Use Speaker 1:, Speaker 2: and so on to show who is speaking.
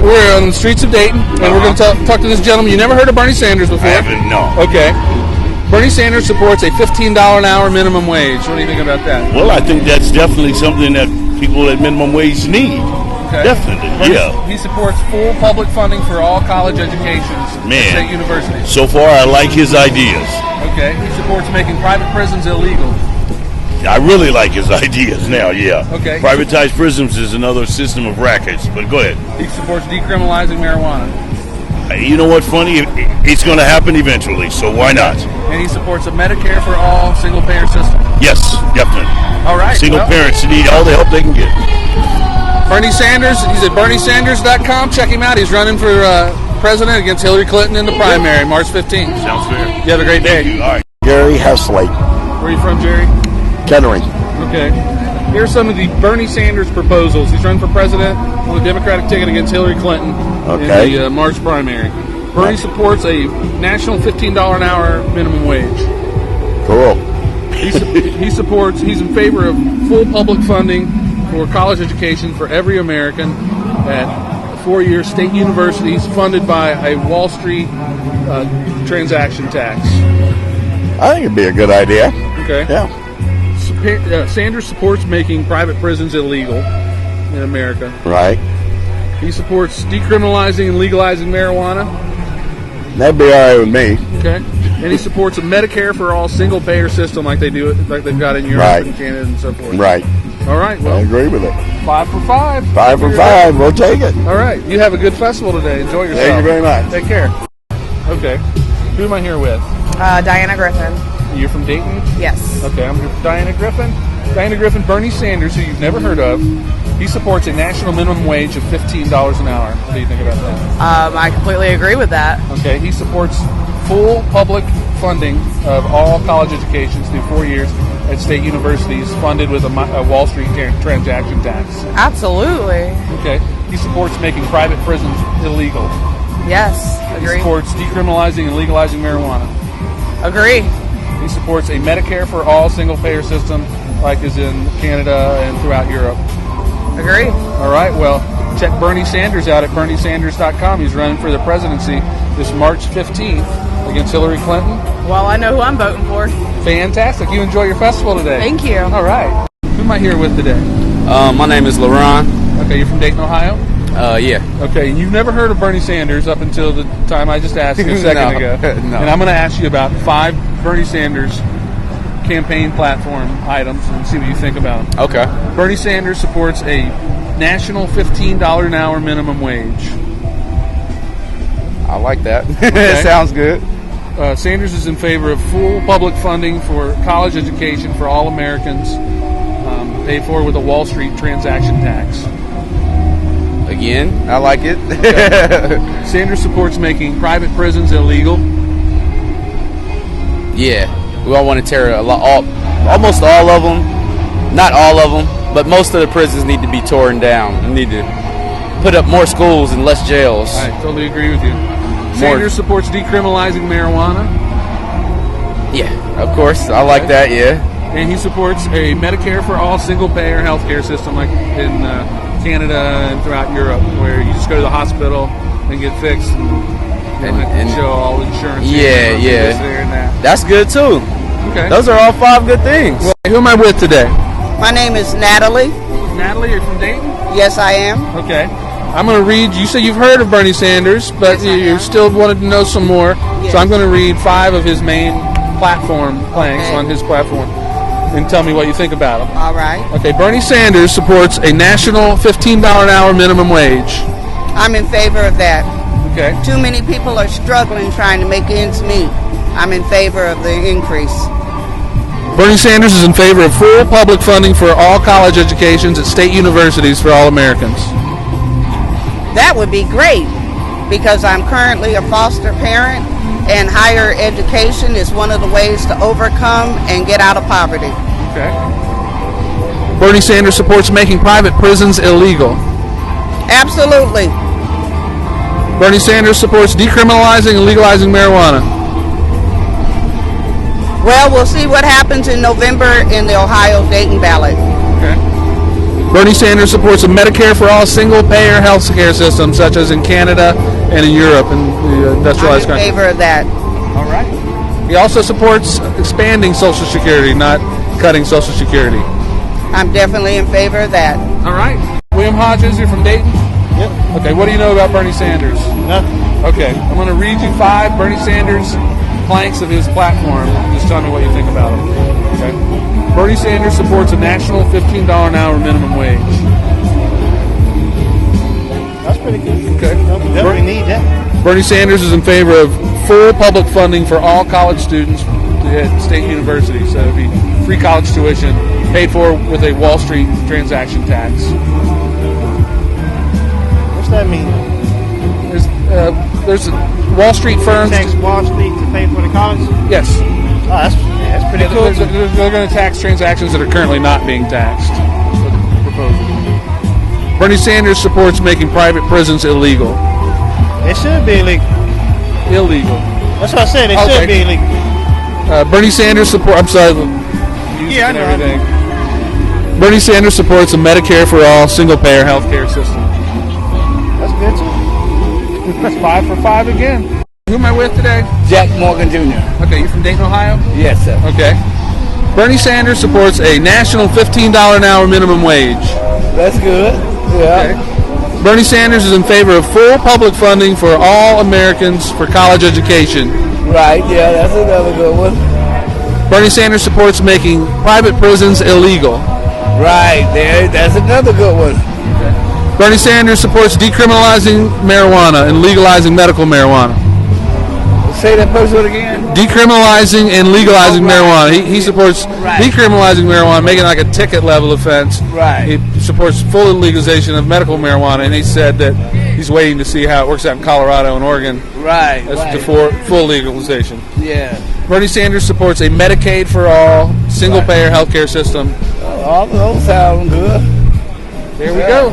Speaker 1: We're on the streets of Dayton, and we're going to talk to this gentleman. You never heard of Bernie Sanders before?
Speaker 2: I haven't, no.
Speaker 1: Okay. Bernie Sanders supports a $15 an hour minimum wage. What do you think about that?
Speaker 2: Well, I think that's definitely something that people at minimum wage need.
Speaker 1: Okay.
Speaker 2: Definitely, yeah.
Speaker 1: He supports full public funding for all college educations at state universities.
Speaker 2: So far, I like his ideas.
Speaker 1: Okay. He supports making private prisons illegal.
Speaker 2: I really like his ideas now, yeah.
Speaker 1: Okay.
Speaker 2: Privatized prisons is another system of rackets, but go ahead.
Speaker 1: He supports decriminalizing marijuana.
Speaker 2: You know what's funny? It's going to happen eventually, so why not?
Speaker 1: And he supports a Medicare for all single-payer system.
Speaker 2: Yes, definitely.
Speaker 1: All right.
Speaker 2: Single parents need all the help they can get.
Speaker 1: Bernie Sanders, he's at BernieSanders.com. Check him out. He's running for president against Hillary Clinton in the primary, March 15th.
Speaker 2: Sounds fair.
Speaker 1: You have a great day.
Speaker 2: Thank you. All right.
Speaker 3: Gary Hesley,
Speaker 1: Where are you from, Jerry?
Speaker 3: Kettering.
Speaker 1: Okay. Here's some of the Bernie Sanders proposals. He's running for president on the Democratic ticket against Hillary Clinton in the March primary. Bernie supports a national $15 an hour minimum wage.
Speaker 3: Cool.
Speaker 1: He's in favor of full public funding for college education for every American at 4-year state universities funded by a Wall Street transaction tax.
Speaker 3: I think it'd be a good idea.
Speaker 1: Okay.
Speaker 3: Yeah.
Speaker 1: Sanders supports making private prisons illegal in America.
Speaker 3: Right.
Speaker 1: He supports decriminalizing and legalizing marijuana.
Speaker 3: That'd be all right with me.
Speaker 1: Okay. And he supports a Medicare for all single-payer system like they do, like they've got in Europe and Canada and so forth.
Speaker 3: Right.
Speaker 1: All right. Well,
Speaker 3: I agree with it.
Speaker 1: 5 for 5.
Speaker 3: 5 for 5. We'll take it.
Speaker 1: All right. You have a good festival today. Enjoy yourself.
Speaker 3: Thank you very much.
Speaker 1: Take care. Okay. Who am I here with?
Speaker 4: Diana Griffin.
Speaker 1: You're from Dayton?
Speaker 4: Yes.
Speaker 1: Okay, I'm here with Diana Griffin. Diana Griffin, Bernie Sanders, who you've never heard of, he supports a national minimum wage of $15 an hour. What do you think about that?
Speaker 4: I completely agree with that.
Speaker 1: Okay, he supports full public funding of all college educations through 4 years at state universities funded with a Wall Street transaction tax.
Speaker 4: Absolutely.
Speaker 1: Okay, he supports making private prisons illegal.
Speaker 4: Yes, agree.
Speaker 1: He supports decriminalizing and legalizing marijuana.
Speaker 4: Agree.
Speaker 1: He supports a Medicare for all single-payer system like is in Canada and throughout Europe.
Speaker 4: Agree.
Speaker 1: All right, well, check Bernie Sanders out at BernieSanders.com. He's running for the presidency this March 15th against Hillary Clinton.
Speaker 4: Well, I know who I'm voting for.
Speaker 1: Fantastic. You enjoy your festival today.
Speaker 4: Thank you.
Speaker 1: All right. Who am I here with today?
Speaker 5: My name is LaRon.
Speaker 1: Okay, you're from Dayton, Ohio?
Speaker 5: Yeah.
Speaker 1: Okay, and you've never heard of Bernie Sanders up until the time I just asked you a second ago.
Speaker 5: No.
Speaker 1: And I'm going to ask you about 5 Bernie Sanders campaign platform items and see what you think about them.
Speaker 5: Okay.
Speaker 1: Bernie Sanders supports a national $15 an hour minimum wage.
Speaker 5: I like that.
Speaker 1: Okay.
Speaker 5: It sounds good.
Speaker 1: Sanders is in favor of full public funding for college education for all Americans, paid for with a Wall Street transaction tax.
Speaker 5: Again, I like it.
Speaker 1: Okay. Sanders supports making private prisons illegal.
Speaker 5: Yeah. We all want to tear almost all of them. Not all of them, but most of the prisons need to be torn down. We need to put up more schools and less jails.
Speaker 1: I totally agree with you. Sanders supports decriminalizing marijuana.
Speaker 5: Yeah, of course. I like that, yeah.
Speaker 1: And he supports a Medicare for all single-payer healthcare system like in Canada and throughout Europe, where you just go to the hospital and get fixed and you don't have to show all insurance.
Speaker 5: Yeah.
Speaker 1: There and that.
Speaker 5: That's good, too.
Speaker 1: Okay.
Speaker 5: Those are all 5 good things.
Speaker 1: Well, who am I with today?
Speaker 6: My name is Natalie.
Speaker 1: Natalie, you're from Dayton?
Speaker 6: Yes, I am.
Speaker 1: Okay. I'm going to read, you say you've heard of Bernie Sanders, but you still wanted to know some more.
Speaker 6: Yes.
Speaker 1: So I'm going to read 5 of his main platform planks on his platform and tell me what you think about them.
Speaker 6: All right.
Speaker 1: Okay, Bernie Sanders supports a national $15 an hour minimum wage.
Speaker 6: I'm in favor of that.
Speaker 1: Okay.
Speaker 6: Too many people are struggling trying to make ends meet. I'm in favor of the increase.
Speaker 1: Bernie Sanders is in favor of full public funding for all college educations at state universities for all Americans.
Speaker 6: That would be great because I'm currently a foster parent and higher education is one of the ways to overcome and get out of poverty.
Speaker 1: Okay. Bernie Sanders supports making private prisons illegal.
Speaker 6: Absolutely.
Speaker 1: Bernie Sanders supports decriminalizing and legalizing marijuana.
Speaker 6: Well, we'll see what happens in November in the Ohio Dayton ballot.
Speaker 1: Okay. Bernie Sanders supports a Medicare for all single-payer health care system, such as in Canada and in Europe and the industrialized
Speaker 6: I'm in
Speaker 1: countries.
Speaker 6: favor of that.
Speaker 5: All right.
Speaker 1: He also supports expanding Social Security, not cutting Social Security.
Speaker 6: I'm definitely in favor of that.
Speaker 1: All right. William Hodges, you're from Dayton?
Speaker 7: Yep.
Speaker 1: Okay, what do you know about Bernie Sanders?
Speaker 7: Nothing.
Speaker 1: Okay, I'm going to read you 5 Bernie Sanders planks of his platform. Just tell me what you think about them. Okay. Bernie Sanders supports a national $15 an hour minimum wage.
Speaker 7: That's pretty good.
Speaker 1: Okay.
Speaker 7: We definitely need that.
Speaker 1: Bernie Sanders is in favor of full public funding for all college students at state universities. So it'd be free college tuition paid for with a Wall Street transaction tax.
Speaker 7: What's that mean?
Speaker 1: There's Wall Street firms.
Speaker 7: Tax Wall Street to pay for the college?
Speaker 1: Yes.
Speaker 7: Oh, that's pretty cool.
Speaker 1: They're going to tax transactions that are currently not being taxed. Proposal. Bernie Sanders supports making private prisons illegal.
Speaker 7: It should be illegal.
Speaker 1: Illegal.
Speaker 7: That's what I said. It should be illegal.
Speaker 1: Bernie Sanders supports. I'm sorry.
Speaker 7: Yeah, I know.
Speaker 1: Everything. Bernie Sanders supports a Medicare for all single-payer health care system.
Speaker 7: That's good too.
Speaker 1: That's 5 for 5 again. Who am I with today?
Speaker 5: Jack Morgan Jr.
Speaker 1: Okay, you're from Dayton, Ohio?
Speaker 5: Yes, sir.
Speaker 1: Okay. Bernie Sanders supports a national $15 an hour minimum wage.
Speaker 5: That's good. Yeah.
Speaker 1: Okay. Bernie Sanders is in favor of full public funding for all Americans for college education.
Speaker 5: Right. Yeah, that's another good one.
Speaker 1: Bernie Sanders supports making private prisons illegal.
Speaker 5: Right there. That's another good one.
Speaker 1: Bernie Sanders supports decriminalizing marijuana and legalizing medical marijuana.
Speaker 5: Say that first one again.
Speaker 1: Decriminalizing and legalizing marijuana. He supports decriminalizing marijuana, making it like a ticket level offense.
Speaker 5: Right.
Speaker 1: He supports full legalization of medical marijuana, and he said that he's waiting to see how it works out in Colorado and Oregon.
Speaker 5: Right.
Speaker 1: That's
Speaker 5: right.
Speaker 1: before full legalization.
Speaker 5: Yeah.
Speaker 1: Bernie Sanders supports a Medicaid for all single-payer health care system.
Speaker 5: All of those sound good.
Speaker 1: There we go.